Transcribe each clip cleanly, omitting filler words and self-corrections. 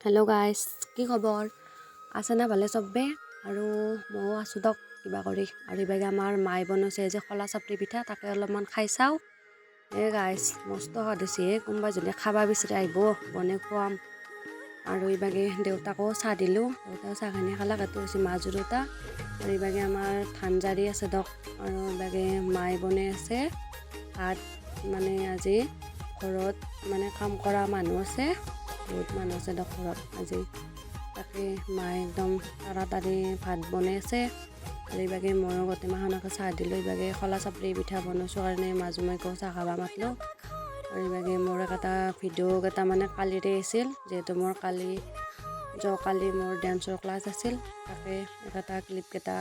Hello' guys, কি খবৰ? আছে না ভালে চবে? আৰু ময়ো আছোঁ দক কিবা কৰি। আৰু এইভাগে আমাৰ মায়ে বনাইছে যে খলা চাপৰি পিঠা, তাকে অলপমান খাই চাওঁ। গাইজ মস্ত সোৱাদ হৈছে। কোনোবা যদি খাবা বিচাৰি আহিব, বনাই খুৱাম। আৰু এইভাগে দেউতাকো চাহ দিলোঁ, দেউতাও চাহখিনি খালাক। এইটো হৈছে মা জুৰুতা। আৰু এইভাগে আমাৰ ধান জাৰি আছে দক। আৰু এইভাগে মায়ে বনাই আছে ভাত। মানে আজি ঘৰত কাম কৰা মানুহ আছে, বহুত মানুহ আছে দক ঘৰত আজি। তাকে মায়ে একদম তাড়াতাড়ি ভাত বনাই আছে। আৰু এইভাগে ময়ো গোটেই মাহনকে চাহ দিলোঁ। এইভাগে খলা চাপৰি পিঠা বনাইছোঁ কাৰণে মাজু মাইকো চাহ খাবা মাতলোঁ। আৰু এইভাগে মোৰ এটা ভিডিঅ' কেইটা কালিৰে আছিল, যিহেতু মোৰ কালি মোৰ ডেন্সৰ ক্লাছ আছিল। তাকে এটা ক্লিপকেইটা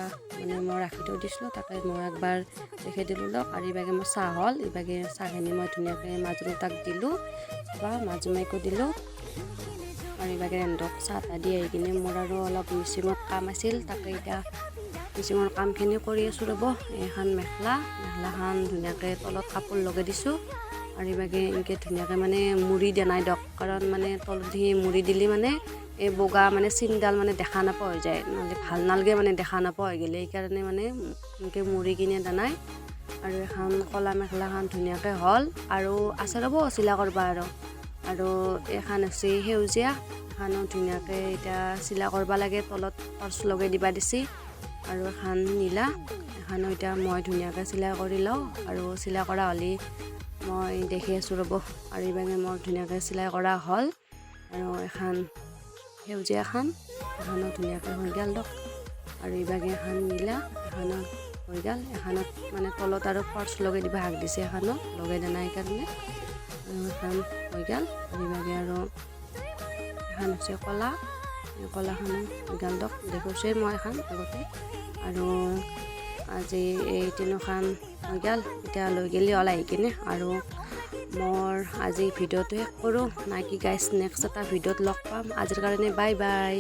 মই ৰাখি থৈ দিছিলোঁ, তাকে মই একবাৰ দেখাই দিলোঁ দক। আৰু এইভাগে মোৰ চাহ হ'ল। এইভাগে চাহখিনি মই ধুনীয়াকৈ মাজু তাক দিলোঁ বা মাজু মাইকো দিলোঁ। আৰু এইভাগে এন্দক চাহ তাহ দি আহি কিনে মোৰ আৰু অলপ মিচিঙত কাম আছিল, তাকে এতিয়া মিচিঙৰ কামখিনি কৰি আছোঁ ৰ'ব। এইখন মেখেলাখন ধুনীয়াকৈ তলত কাপোৰ লগাই দিছোঁ। আৰু এইভাগে এনেকৈ ধুনীয়াকৈ মুড়ি দিয়া নাই দক, কাৰণ তলত দি মুড়ি দিলে এই বগা চিনডাল দেখা নাপোৱা হৈ যায়, নহ'লে ভাল নালগে দেখা নাপোৱা হৈ গ'লে। সেইকাৰণে এনেকৈ মুড়ি কিনে দিয়া নাই। আৰু এখন কলা মেখেলাখন ধুনীয়াকৈ হ'ল। আৰু আছে ৰ'ব চিলা কৰিব আৰু এখন হৈছে সেউজীয়া, এখনো ধুনীয়াকৈ এতিয়া চিলা কৰিব লাগে, তলত টৰ্চ লগাই দিবা দিছি। আৰু এখন নীলা, এখনো এতিয়া মই ধুনীয়াকৈ চিলাই কৰি লওঁ। আৰু চিলাই কৰা হ'লে মই দেখি আছোঁ ৰ'ব। আৰু এইভাগে মোৰ ধুনীয়াকৈ চিলাই কৰা হ'ল। আৰু এখন সেউজীয়া এখনো ধুনীয়াকৈ হৈ গ'ল দক। আৰু এইভাগে এখন নীলা, এখনো হৈ গ'ল। এখনত তলত আৰু টৰ্চ লগাই দিব হাক দিছে, এখনো লগাই দিয়া নাই সেইকাৰণে। এখন হৈ গ'ল। এইভাগে আৰু এখন হৈছে কলাখনো হৈ গ'ল দক, দেখুৱাইছোৱে মই এখন আগতে। আৰু আজি এই তিনিখন হৈ গ'ল। এতিয়া লৈ গ'লে হ'ল আহি কিনে। আৰু মোৰ আজি ভিডিঅ'টো শেষ কৰোঁ, নাকি গাইজ নেক্সট এটা ভিডিঅ'ত লগ পাম। আজিৰ কাৰণে বাই বাই।